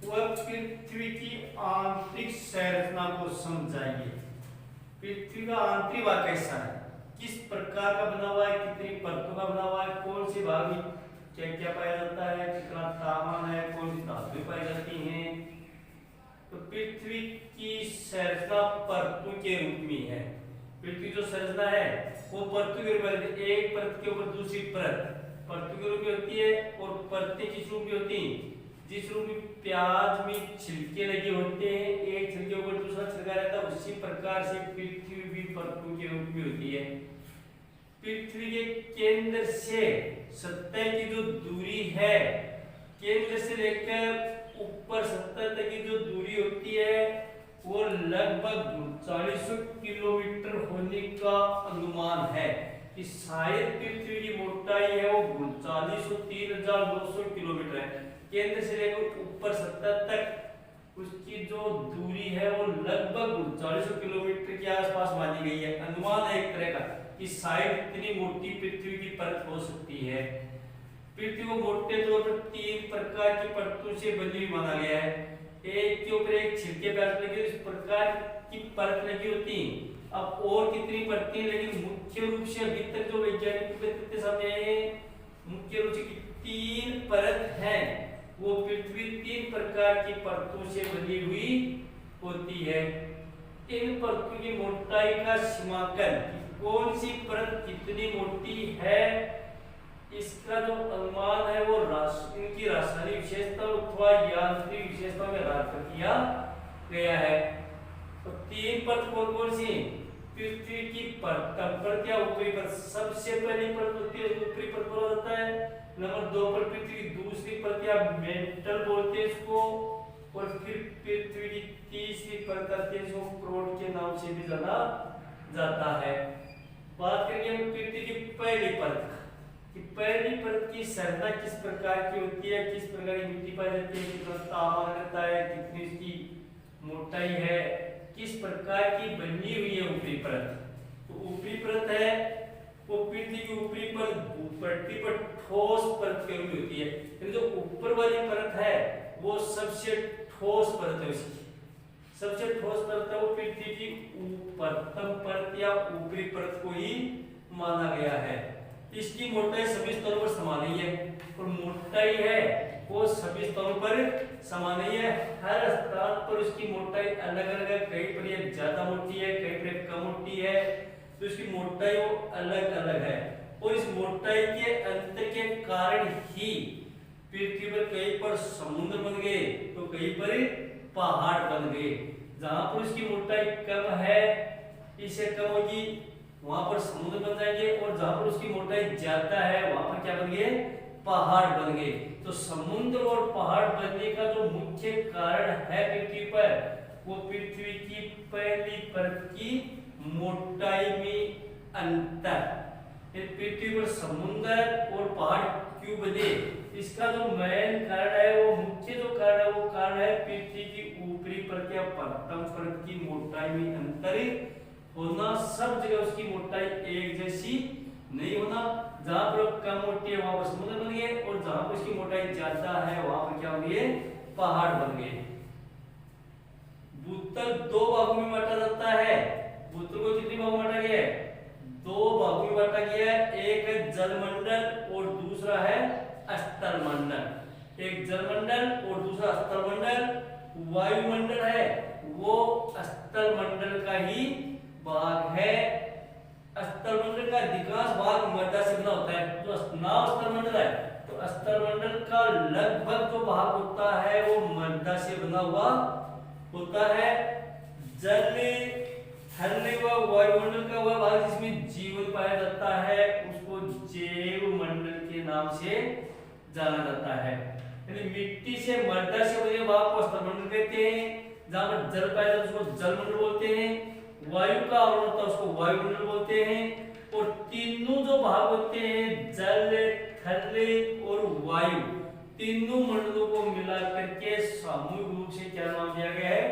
वह पृथ्वी की आंतरिक संरचना को समझाइए। पृथ्वी का आंतरिक भाग कैसा है, किस प्रकार का बना हुआ है, कितनी परतों का बना हुआ है, कौन से भाग में क्या क्या पाया जाता है, कितना तापमान है, कौन सी धातुएं पाई जाती हैं। तो पृथ्वी की संरचना परतों के रूप में है। पृथ्वी जो संरचना है वो परतों के रूप में, एक परत के ऊपर दूसरी परत परतों के रूप में होती है। और परतें किस रूप में होती हैं, जिस रूप में प्याज में छिलके लगे होते हैं, एक छिलके ऊपर दूसरा छिलका रहता है, उसी प्रकार से पृथ्वी भी परतों के रूप में होती है। पृथ्वी के केंद्र से सतह की जो दूरी है, केंद्र से लेकर ऊपर सतह तक की जो दूरी होती है वो लगभग 3900 किलोमीटर होने का अनुमान है कि शायद पृथ्वी की मोटाई है वो 39,000 किलोमीटर है। केंद्र से लेकर ऊपर सतह तक उसकी जो दूरी है वो लगभग 3900 किलोमीटर के आसपास मानी गई है। अनुमान है एक तरह का कि शायद इतनी मोटी पृथ्वी की परत हो सकती है। पृथ्वी को मोटे तौर पर 3 प्रकार की परतों से बनी हुई माना गया है। एक के ऊपर एक छिलके प्याज लगे, इस प्रकार की परत लगी होती है। अब और कितनी परतें, लेकिन मुख्य रूप से अभी तक जो वैज्ञानिक तथ्य सामने आए हैं, मुख्य रूप से 3 परत है। वो पृथ्वी 3 प्रकार की परतों से बनी हुई होती है। इन परतों की मोटाई का सीमांकन, कौन सी परत कितनी मोटी है, इसका जो अनुमान है वो इनकी रासायनिक विशेषता अथवा यांत्रिक विशेषता में आधार किया गया है। तो 3 परत कौन कौन सी, पृथ्वी की परत या ऊपरी परत। सबसे पहली परत होती है ऊपरी परत बोला जाता है। नंबर 2 पर पृथ्वी की दूसरी परत या मेंटल बोलते हैं इसको। और फिर पृथ्वी की तीसरी परत आती है जिसको क्रोड के नाम से भी जाना जाता है। बात करेंगे हम पृथ्वी की पहली परत कि पहली परत की संरचना किस प्रकार की होती है, किस प्रकार की मिट्टी पाई जाती है, कितना तापमान रहता है, कितनी इसकी मोटाई है, किस प्रकार की बनी हुई है ऊपरी परत। तो ऊपरी परत है वो पृथ्वी की ऊपरी परत पृथ्वी पर ठोस परत के रूप में होती है। लेकिन जो ऊपर वाली परत है वो सबसे ठोस परत है। उसकी सबसे ठोस परत है वो पृथ्वी की प्रथम परत या ऊपरी परत को ही माना गया है। इसकी मोटाई सभी स्तरों पर समान ही है। और मोटाई है वो सभी स्तरों पर समान ही है। हर स्थान पर उसकी मोटाई अलग अलग है, कहीं पर ये ज्यादा मोटी है, कहीं पर कम मोटी है, तो इसकी मोटाई वो अलग अलग है। और इस मोटाई के अंतर के कारण ही पृथ्वी पर कहीं पर समुद्र बन गए तो कहीं पर पहाड़ बन गए। जहां पर उसकी मोटाई कम है, इससे कम होगी, वहां पर समुद्र बन जाएंगे। और जहां पर उसकी मोटाई ज्यादा है वहां पर क्या बन गए, पहाड़ बन गए। तो समुद्र और पहाड़ बनने का जो मुख्य कारण है पृथ्वी पर वो पृथ्वी की पहली परत की मोटाई में अंतर। पृथ्वी पर समुद्र और पहाड़ क्यों बने, इसका जो मेन कारण है वो मुख्य जो कारण है वो कारण है पृथ्वी की ऊपरी परत या प्रथम परत की मोटाई में अंतर होना। सब जगह उसकी मोटाई एक जैसी नहीं होना। जहां पर कम मोटी है वहां पर समुद्र बन गए और जहां पर उसकी मोटाई ज्यादा है वहां पर क्या बन गए, पहाड़ बन गए। भूतल 2 भागों में बांटा जाता है। भूतल को कितने भागों में बांटा गया है, 2 भागों में बांटा गया है। एक है जलमंडल और दूसरा है स्थलमंडल। एक जलमंडल और दूसरा स्थलमंडल। वायुमंडल है वो स्थलमंडल का ही भाग है। स्थलमंडल का अधिकांश भाग मृदा से बना होता है। जो नाव स्थलमंडल है तो स्थलमंडल का लगभग जो भाग होता है वो मृदा से बना हुआ होता है। जल थल व वायुमंडल का वह भाग जिसमें जीवन पाया जाता है उसको जैव मंडल के नाम से जाना जाता है। यानी मिट्टी से मृदा से बने भाग को स्थलमंडल कहते हैं। जहां पर जल पाया जाता है उसको जलमंडल बोलते हैं। वायु का आवरण होता है उसको वायुमंडल बोलते हैं। और तीनों जो भाग होते हैं जल, थल और वायु, तीनों मंडलों को मिला करके सामूहिक रूप से क्या नाम दिया गया है,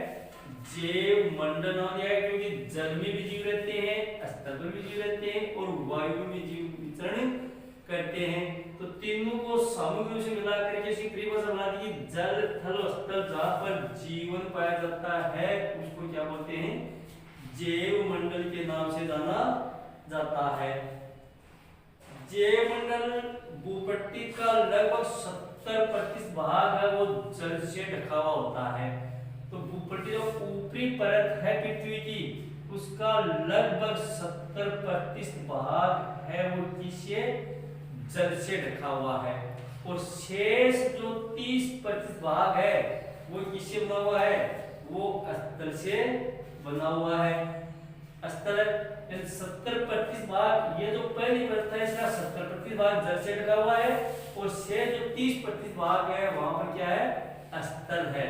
जैव मंडल नाम दिया है। क्योंकि जल में भी जीव रहते हैं, स्थल में भी जीव रहते हैं और वायु में जीव विचरण करते हैं। तो तीनों को सामूहिक रूप से मिला करके ऐसी परिभाषा बना दी कि जल थल स्थल जहाँ पर जीवन पाया जाता है उसको क्या बोलते हैं, जैव मंडल के नाम से जाना जाता है। जैव मंडल भूपट्टी का लगभग 70% भाग है वो जल से ढका हुआ होता है। तो भूपट्टी जो ऊपरी परत है पृथ्वी की उसका लगभग 70% भाग है वो किससे, जल से ढका हुआ है। और शेष जो 30% भाग है वो किससे बना हुआ है, वो स्थल से बना हुआ है। स्थल 70% भाग, ये जो पहली परत है इसका 70% भाग जल से ढका हुआ है और शेष जो 30% भाग है वहां पर क्या है, स्थल है।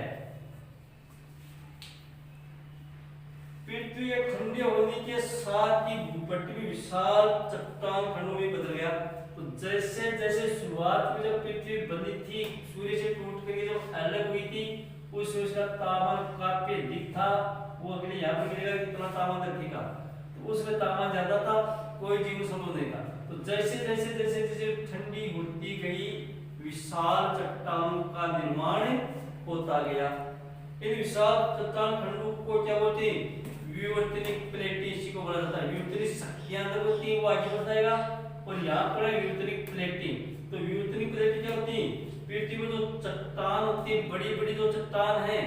पृथ्वी ठंडे होने के साथ ही भूपट्टी भी विशाल चट्टान खंडों में बदल गया। तो जैसे जैसे शुरुआत में जब पृथ्वी बनी थी सूर्य से टूट कर जब अलग हुई थी उस उसका तापमान काफी अधिक था। वो अगले यहाँ पर गिरेगा कितना तापमान रखेगा, तो उसमें तापमान ज्यादा था, कोई जीवन संभव नहीं था। तो जैसे जैसे जैसे जैसे ठंडी होती गई विशाल चट्टानों का निर्माण होता गया। इन विशाल चट्टान खंडों को क्या बोलते हैं, विवर्तनिक प्लेटें, इसी को बोला जाता है। विवर्तनिक शक्तियां अंदर होती है वो आगे बताएगा। और यहाँ पर है विवर्तनिक प्लेटें। तो विवर्तनिक प्लेटें क्या होती है, पृथ्वी में जो चट्टान होती है, बड़ी बड़ी जो चट्टान है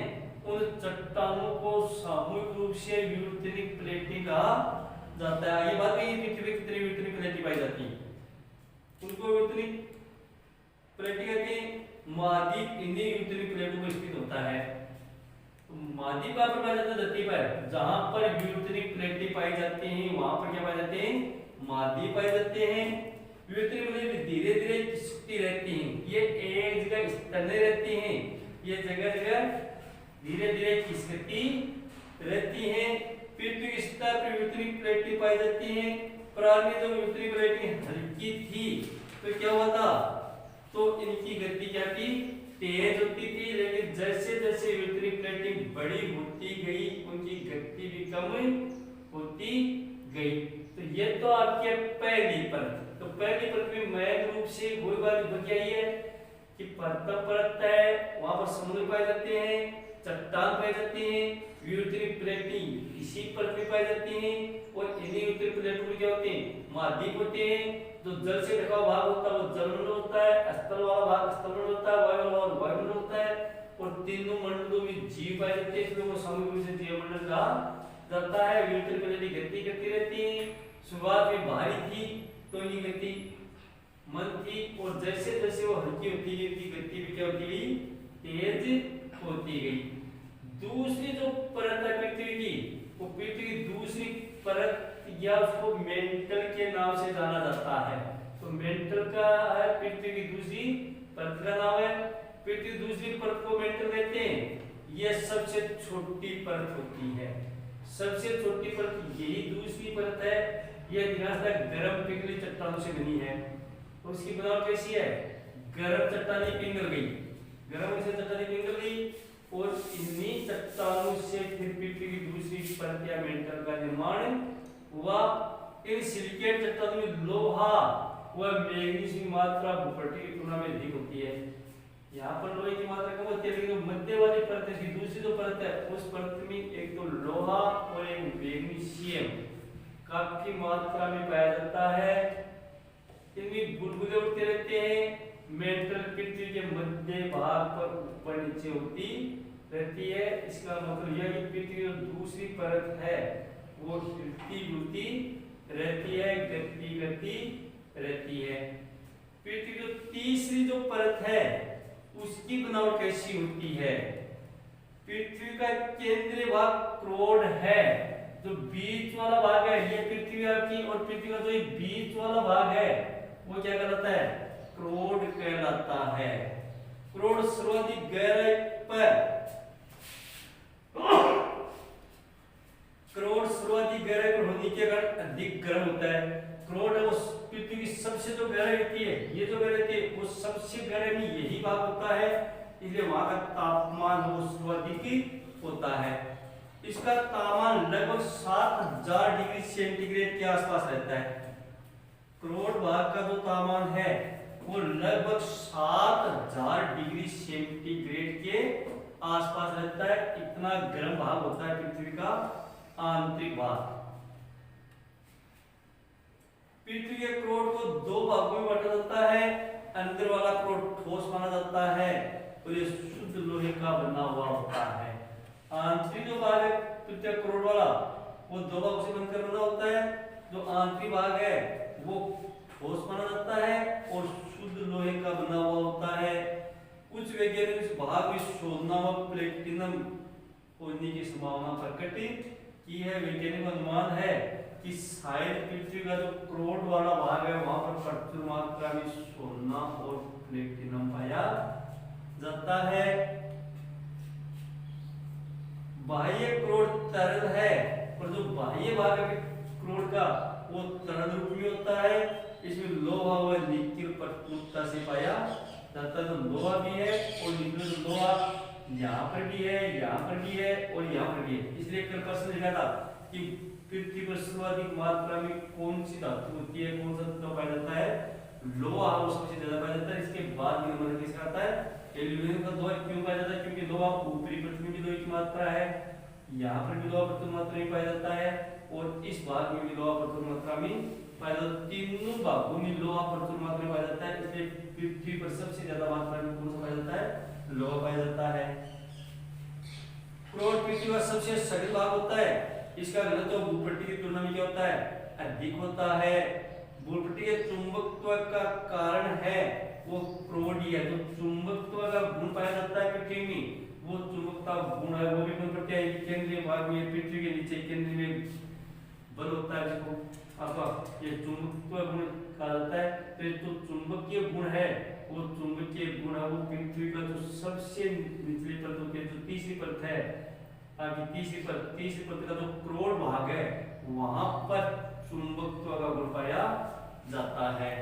उन चट्टानों को सामूहिक रूप से विवर्तनिक प्लेटें कहा जाता है। ये बात है पृथ्वी में कितनी विवर्तनिक प्लेटें पाई जाती है, उनको विवर्तनिक प्लेटें कहते हैं। महाद्वीप इन्हीं विवर्तनिक प्लेटों में स्थित होता है। महाद्वीप पर पाया जाता है धरती पर, जहां पर विवर्तनिक प्लेटें पाई जाती हैं वहां पर क्या पाए जाते हैं, महाद्वीप पाए जाते हैं। विवर्तनिक प्लेटें धीरे धीरे खिसकती रहती हैं, ये एक जगह स्थिर रहती हैं, ये जगह जगह धीरे धीरे खिसकती रहती हैं। पृथ्वी की सतह पर विवर्तनिक प्लेटें पाई जाती हैं। प्रारंभ में जब विवर्तनिक प्लेटें हल्की थी तो क्या हुआ था, तो इनकी गति क्या थी, तेज होती थी। लेकिन जैसे जैसे विवर्तनिक प्लेटें बड़ी होती गई उनकी गति भी कम होती गई। तो ये तो आपके पहली परत। तो पहली परत में मैन रूप से कोई बात बची आई है कि परत है, वहां पर समुद्र पाए जाते हैं, चट्टान पाई जाती हैं, विवर्तनिक प्लेटें इसी परत में पाई जाती हैं। और इन्हीं विवर्तनिक प्लेटों में क्या होते हैं, महाद्वीप होते हैं। जो जल से ढका भाग होता है वो जलमंडल होता है, स्थल वाला भाग स्थलमंडल होता है, वायु वाला भाग वायुमंडल होता है। और तीनों मंडलों में जीव पाए जाते हैं, इसलिए वो सामूहिक रूप से जीव मंडल कहा जाता है। विवर्तनिक प्लेटें गति करती रहती हैं। शुरुआत में भारी थी तो इनकी गति मंद थी, और जैसे जैसे वो हल्की होती गई उनकी गति भी क्या होती गई, तेज होती गई। दूसरी जो परत है पृथ्वी की, वो पृथ्वी की दूसरी परत या उसको मेंटल के नाम से जाना जाता है। तो मेंटल का है पृथ्वी की दूसरी परत का नाम है। पृथ्वी की दूसरी परत को मेंटल कहते हैं। यह सबसे छोटी परत होती है, सबसे छोटी परत यही दूसरी परत है। यह अधिकांशतः गर्म पिघली चट्टानों से बनी है। और इसकी बनावट कैसी है, गर्म चट्टानें पिघल गई, गर्म से चट्टानें पिघल गई और इन्हीं चट्टानों से फिर पृथ्वी की दूसरी परत या मेंटल का निर्माण हुआ। इन सिलिकेट चट्टानों में लोहा व मैग्नीज की मात्रा भूपट्टी की तुलना में अधिक होती है। यहाँ पर लोहे की मात्रा कम होती है, लेकिन मध्य वाली परत की दूसरी जो परत है उस परत में एक तो लोहा और एक मैग्नीशियम काफी मात्रा में पाया जाता है। इनमें बुलबुले उठते रहते हैं। मेंटल पृथ्वी के मध्य भाग पर ऊपर नीचे होती रहती है। इसका मतलब यह कि पृथ्वी जो दूसरी परत है वो हिलती डुलती रहती है, गति करती रहती है। पृथ्वी जो तीसरी जो परत है उसकी बनावट कैसी होती है, पृथ्वी का केंद्रीय भाग क्रोड है, जो बीच वाला भाग है ये पृथ्वी आपकी, और पृथ्वी का जो ये बीच वाला भाग है वो क्या कहलाता है, क्रोड कहलाता है। क्रोड सर्वाधिक गहराई पर क्रोड सर्वाधिक गहराई पर होने के कारण अधिक गर्म होता है। क्रोड वो पृथ्वी की सबसे जो गहराई होती है, ये जो गहराई होती है वो सबसे गहराई में यही भाग होता है, इसलिए वहां का तापमान वो सर्वाधिक होता है। इसका तापमान लगभग 7000 डिग्री सेंटीग्रेड के आसपास रहता है। क्रोड भाग का जो तापमान है वो लगभग 7000 डिग्री सेंटीग्रेड के आसपास रहता है। इतना गर्म भाग होता है पृथ्वी का आंतरिक भाग। पृथ्वी के क्रोड को दो भागों में बांटा जाता है। अंदर वाला क्रोड ठोस माना जाता है और ये शुद्ध लोहे का बना हुआ होता है। आंतरिक जो भाग है पृथ्वी का क्रोड वाला वो दो भागों से बनकर बना होता है। जो आंतरिक भाग है वो ठोस माना जाता है और शुद्ध लोहे का बना हुआ होता है। कुछ वैज्ञानिक इस भाग में सोना व प्लेटिनम होने की संभावना प्रकट की है। वैज्ञानिक अनुमान है कि शायद पृथ्वी का जो क्रोड वाला भाग है वहां पर प्रचुर मात्रा में सोना और प्लेटिनम पाया जाता है। बाह्य क्रोड तरल है और जो बाह्य भाग है क्रोड का वो तरल रूप में होता है। इसमें लोहा व निकेल प्रमुखता से पाया जाता है। तो लोहा भी है और निकेल लोहा यहाँ पर भी है, यहाँ पर भी है और यहाँ पर भी है। इसलिए कल प्रश्न लिखा था कि पृथ्वी पर सर्वाधिक मात्रा में कौन सी धातु होती है, कौन सा धातु पाया जाता है? लोहा वो सबसे ज्यादा पाया जाता है। इसके बाद में नंबर किसका आता है? एल्यूमीनियम का लोहा क्यों पाया जाता है? क्योंकि लोहा ऊपरी परत में भी लोहे की मात्रा है, यहाँ पर भी लोहा प्रचुर मात्रा में पाया जाता है और इस भाग में भी लोहा प्रचुर मात्रा में पाया जाता है। तीनों भागों में लोहा प्रचुर मात्रा में पाया जाता है। इसलिए पृथ्वी पर सबसे ज्यादा मात्रा में कौन सा पाया जाता है? लोहा पाया जाता है। क्रोड पृथ्वी का सबसे सटीक भाग होता है। इसका घनत्व भूपट्टी की तुलना में क्या होता है? अधिक होता है। भूपट्टी के चुंबकत्व का कारण है वो क्रोड ही है। जो चुंबकत्व का गुण पाया जाता है पृथ्वी में वो चुंबकता गुण है, वो भी भूपट्टी है। केंद्रीय भाग में पृथ्वी के नीचे केंद्र में बल होता है जिसको अथवा ये चुंबकत्व गुण कहा जाता है। तो जो चुंबकीय गुण है वो चुंबकीय गुण है वो पृथ्वी का जो सबसे निचली परत होती है, जो तीसरी परत है, तीसरी परत का जो क्रोड भाग है वहां पर चुंबकत्व का गुण पाया जाता है।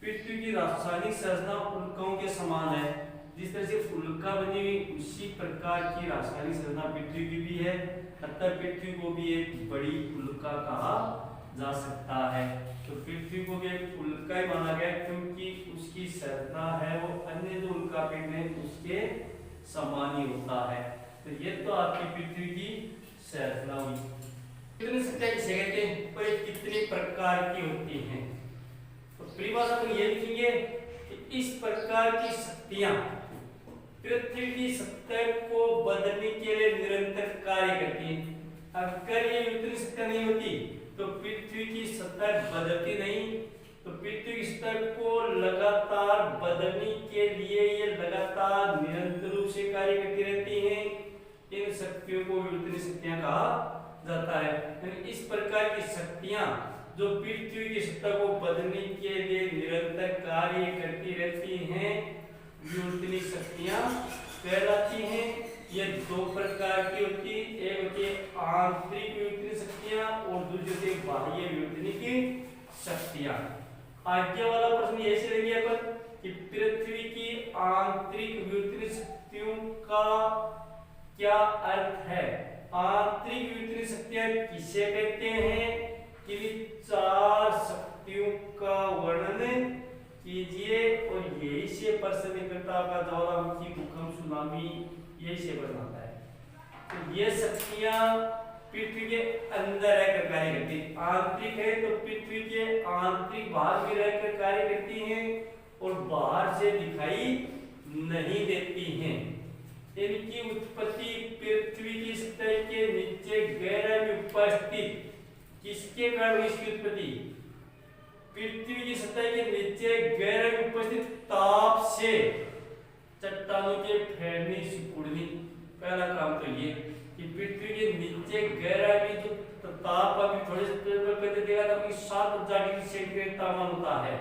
पृथ्वी की रासायनिक संरचना उल्काओं के समान है। जिस तरह से उल्का बनी हुई उसी प्रकार की रासायनिक संरचना पृथ्वी की भी है। अतः पृथ्वी को भी एक बड़ी उल्का कहा जा सकता है। तो पृथ्वी को भी एक उल्का ही माना गया क्योंकि उसकी संरचना है वो अन्य जो उल्का पिंड है उसके समान ही होता है। तो ये तो आपकी पृथ्वी की संरचना हुई। कितनी सत्या किसे कहते हैं और कितने प्रकार की होती हैं? तो परिभाषा में ये लिखेंगे कि इस प्रकार की शक्तियां पृथ्वी की सतह को बदलने के लिए निरंतर कार्य करती हैं। अगर ये इतनी शक्तियां नहीं होती तो पृथ्वी की सतह बदलती नहीं। तो पृथ्वी की सतह को लगातार बदलने के लिए ये लगातार निरंतर रूप से कार्य करती रहती हैं। इन शक्तियों को विवर्तनीय शक्तियां कहा जाता है। यानी इस प्रकार की शक्तियां जो पृथ्वी की सतह को बदलने के लिए निरंतर कार्य करती रहती हैं विवर्तनीय शक्तियां कहलाती हैं। ये दो प्रकार की होती है, एक होती है आंतरिक विवर्तनीय शक्तियां और दूसरी होती है बाह्य विवर्तनीय शक्तियां। आगे वाला प्रश्न ये से लेंगे अपन कि पृथ्वी की आंतरिक विवर्तनीय शक्तियों का क्या अर्थ है? आंतरिक विवर्तनीय शक्तियां किसे कहते हैं? कि चार शक्तियों का वर्णन कीजिए और यही से प्रश्न निकलता का ज्वालामुखी, भूकंप, सुनामी, यही से प्रश्न आता है। तो ये शक्तियां पृथ्वी के अंदर रहकर कार्य करती है। आंतरिक है तो पृथ्वी के आंतरिक भाग में रहकर कार्य करती हैं और बाहर से दिखाई नहीं देती हैं। इनकी उत्पत्ति पृथ्वी की सतह के नीचे गहराई में उपस्थित किसके कारण इसकी उत्पत्ति? पृथ्वी की सतह के नीचे गहराई में उपस्थित ताप से चट्टानों के फैलने सिकुड़ने। पहला काम तो ये कि पृथ्वी के नीचे गहराई में जो ताप अभी थोड़े से देगा तो 7 डिग्री सेंटीग्रेड तापमान होता है।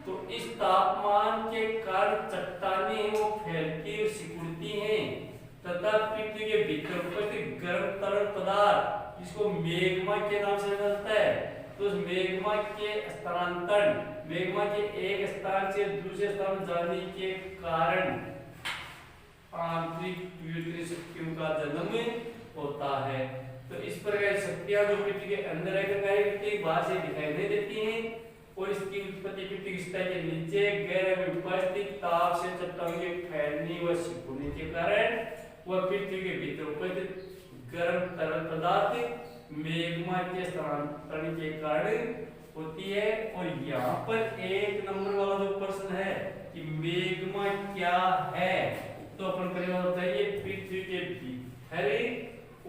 तो इस तापमान के कारण चट्टानें वो फैलती और सिकुड़ती हैं तथा पृथ्वी के भीतर उपस्थित गर्म तरल पदार्थ जिसको मैग्मा के नाम से जाना जाता है, तो उस मैग्मा के स्थानांतरण, मैग्मा के एक स्थान से दूसरे स्थान जाने के कारण आंतरिक विवर्तनीय शक्तियों का जन्म होता है। तो इस प्रकार शक्तियां जो पृथ्वी के अंदर रहकर कार्य करती है, बाहर से दिखाई नहीं देती हैं और इसकी उत्पत्ति पृथ्वी की सतह के नीचे गहरे में उपस्थित ताप से चट्टानों के फैलने व सिकुड़ने के कारण वह पृथ्वी के भीतर उपस्थित गर्म तरल पदार्थ मैग्मा के स्थानांतरण के कारण होती है। और यहाँ पर एक नंबर वाला जो प्रश्न है कि मैग्मा क्या है, तो अपन परिभाषा बताइए, पृथ्वी के भीतर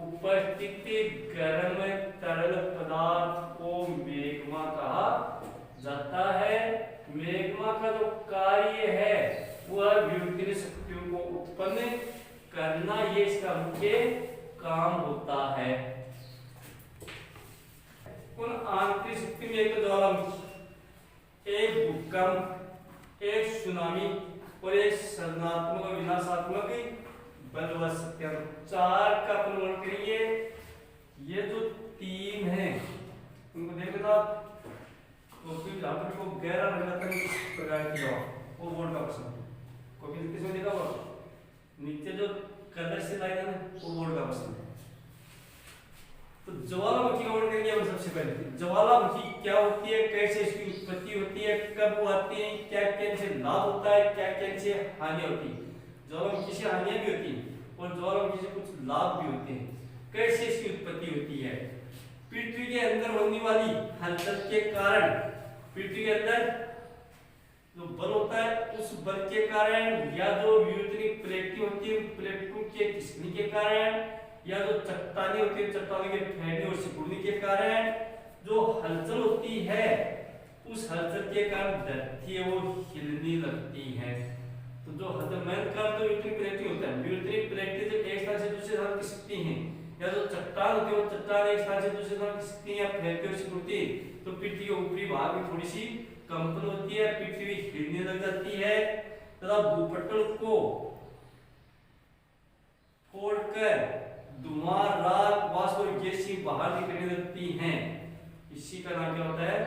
उपस्थित गर्म तरल पदार्थ को मैग्मा कहा जाता है। मैग्मा का जो कार्य है वह विद्युतीय शक्तियों को उत्पन्न करना, ये इसका मुख्य काम होता है। उन आंतरिक शक्ति में एक ज्वालामुखी, एक भूकंप, एक सुनामी और एक सृजनात्मक और विनाशात्मक बल व शक्तियां, चार का वर्णन करिए। ये जो तीन है उनको देखना, कॉपी जहां पर को गहरा रंग किस प्रकार की हो वो बोर्ड का प्रश्न, कॉपी किसमें देखा हुआ नीचे जो कलर से लाइन है वो बोर्ड का प्रश्न है। तो ज्वालामुखी का वर्णन करेंगे हम सबसे पहले। ज्वालामुखी क्या होती है, कैसे इसकी उत्पत्ति होती है, कब वो आती है, क्या क्या इनसे लाभ होता है, क्या क्या इनसे हानि होती है। ज्वालामुखी से हानियां भी होती हैं और ज्वालामुखी से कुछ लाभ भी होते हैं। कैसे इसकी उत्पत्ति होती है, पृथ्वी के अंदर होने वाली हलचल के कारण, पृथ्वी के अंदर जो बल होता है उस बल के कारण, या जो विद्युतीय प्लेटें होती है प्लेटों के खिसकने के कारण, या जो चट्टानें होती है चट्टानों के फैलने और सिकुड़ने के कारण जो हलचल होती है, उस हलचल के कारण धरती वो हिलने लगती है। तो जो हलचल मेन कारण तो विद्युतीय प्लेटें होता है, विद्युतीय प्लेटें जब एक स्थान से दूसरे स्थान खिसकती हैं, या जो चट्टान होती है वो चट्टान एक स्थान से दूसरे स्थान खिसकती है या फैलती और सिकुड़ती है, तो पृथ्वी के ऊपरी भाग में थोड़ी सी कंपन होती है, पृथ्वी हिलने लग जाती है तथा भूपटल को फोड़कर धुआं, राख, वाष्प और गैसें बाहर निकलने लगती हैं। इसी का नाम क्या होता है,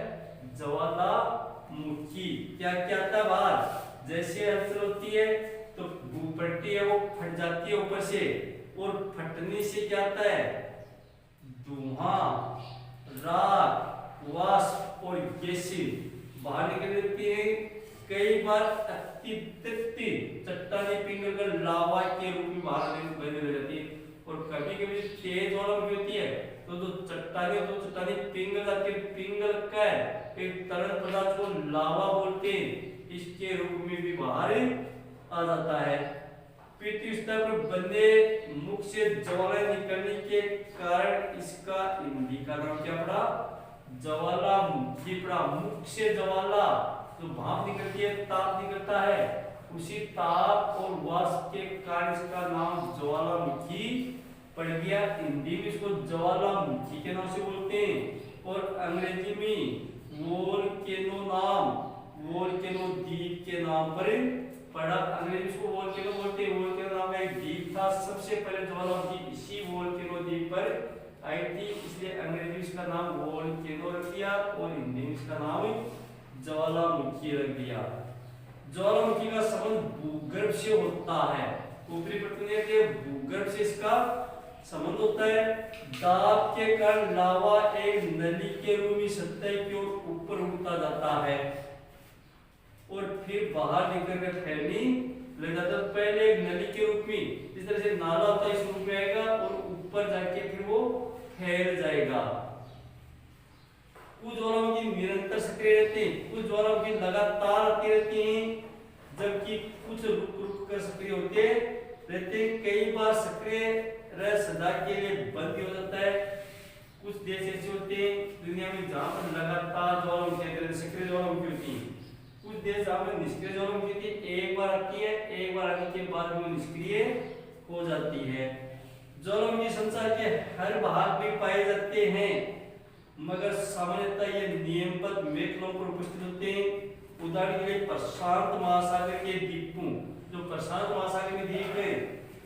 ज्वालामुखी। क्या क्या आता है बाहर, जैसे हलचल होती है तो भूपट्टी है वो फट जाती है ऊपर से, और फटने से क्या आता है, धुआं, राख, वाष्प और गैसें बाहर निकलने लगती है। कई बार अत्यधिक चट्टानें पिघलकर लावा के रूप में बाहर बहने लग जाती है, और कभी कभी तेज ज्वालामुखी होती है तो जो चट्टानें पिघल जाती है, पिघल कर एक तरल पदार्थ को लावा बोलते हैं, इसके रूप में भी बाहर आ जाता है। पृथ्वी सतह पर बंदे मुख से ज्वाला निकलने के कारण इसका हिंदी का नाम क्या पड़ा, ज्वालामुखी पड़ा। मुख से ज्वाला जो भाप निकलती है, ताप निकलता है, उसी ताप और वाष्प के कारण इसका नाम ज्वालामुखी पड़ गया। हिंदी में इसको ज्वालामुखी के नाम से बोलते हैं, और अंग्रेजी में वोल्केनो नाम, वोल्केनो द्वीप के नाम पर पड़ा। अंग्रेजी इसको वोल्केनो बोलते हैं। वोल्केनो नाम का एक द्वीप था, सबसे पहले ज्वालामुखी इसी वोल्केनो द्वीप पर आई थी, इसलिए अंग्रेजी इसका नाम वोल्केनो रख दिया और हिंदी में इसका नाम ज्वालामुखी रख दिया। ज्वालामुखी का संबंध भूगर्भ से होता है, ऊपरी पृथ्वी के भूगर्भ से इसका संबंध होता है। दाब के कारण लावा एक नली के रूप में सतह की ओर ऊपर उठता जाता है और फिर बाहर निकलकर फैलने लग जाता है। पहले एक नली के रूप में, इस तरह से नाला होता है, इस रूप में आएगा और ऊपर जाके फिर वो फैल जाएगा। कुछ ज्वालामुखी निरंतर सक्रिय रहते हैं, कुछ ज्वालामुखी लगातार आती रहती हैं, जबकि कुछ रुक रुक कर सक्रिय होते रहते हैं। कई बार सक्रिय रह सदा के लिए बंद हो जाता है। कुछ देश ऐसे होते हैं दुनिया में जहां पर लगातार ज्वालामुखी सक्रिय ज्वालामुखी होती है, कुछ देश जहां पर निष्क्रिय ज्वालामुखी होती है, एक बार आती है, एक बार आने के बाद वो निष्क्रिय हो जाती है। ज्वालामुखी संसार के हर भाग में पाए जाते हैं, मगर सामान्यतः ये नियमबद्ध मेखलाओं पर उपस्थित होते हैं। उदाहरण के लिए प्रशांत महासागर के द्वीपों, जो प्रशांत महासागर के द्वीप है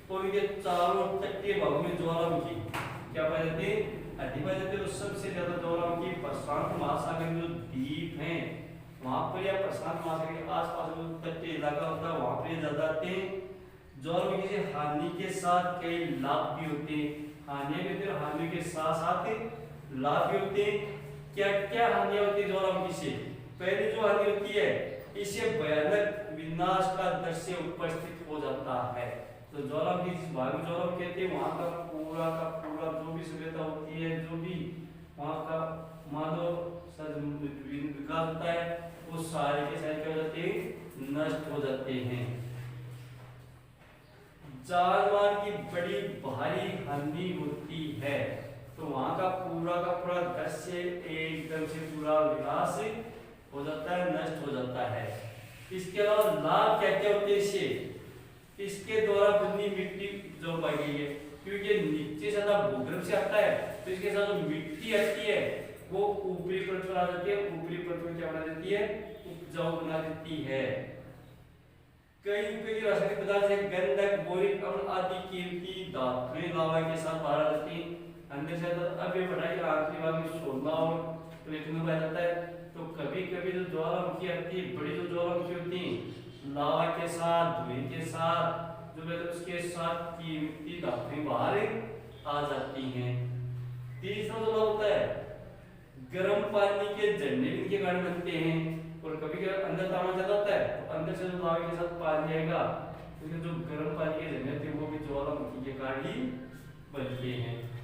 और इनके चारों तटीय भागों में ज्वालामुखी क्या पाए जाते हैं, अधिक पाए जाते हैं। तो सबसे ज्यादा ज्वालामुखी प्रशांत महासागर में जो द्वीप हैं वहां पर, या प्रशांत महासागर के आसपास जो तटीय इलाका होता है वहां पर ज्यादा आते हैं। ज्वालामुखी से हानि के साथ कई लाभ भी होते हैं। हानियां भी होती है, हानियों के साथ साथ लाभ भी होते हैं। क्या क्या हानियां होती है ज्वालामुखी से? पहली जो हानि होती है, इसे भयानक विनाश का दृश्य उपस्थित हो जाता है। तो ज्वालामुखी जिस भाग में ज्वालामुखी कहते हैं वहां का पूरा जो भी सभ्यता होती है, जो भी वहां का मानव विकास होता है, वो सारे के सारे क्या हो जाते हैं? नष्ट हो जाते हैं। जानवर की बड़ी भारी हानि होती है, तो वहां का पूरा दृश्य एकदम से पूरा विनाश हो जाता है, नष्ट हो जाता है। इसके अलावा लाभ क्या क्या होते हैं इससे? इसके द्वारा बनी मिट्टी जो पाई गई है, क्योंकि नीचे से भूगर्भ से आता है, तो इसके साथ जो मिट्टी आती है वो ऊपरी परत पर आ जाती है, ऊपरी परत में क्या बना देती है? उपजाऊ बना देती है। कई उपयोगी रासायनिक पदार्थ जैसे गंधक, बोरिक अम्ल आदि कीमती धातुएं लावा के साथ बाहर आ जाती हैं। अंदर से अब ये पढ़ाई का आखिरी भाग में सोना और प्लेटिनम पाया जाता है। तो कभी कभी जो ज्वालामुखी आती है, बड़ी जो ज्वालामुखी होती है, लावा के साथ, धुएं के साथ, जो मतलब उसके साथ कीमती धातुएं बाहर आ जाती हैं। तीसरा जो होता है, गर्म पानी के झरने इनके कारण बनते हैं। और कभी कभी अंदर तापमान ज्यादा होता है, तो अंदर से जो लावा के साथ पानी आएगा, तो जो गर्म पानी के झरने थे वो भी ज्वालामुखी के कारण ही बनते हैं।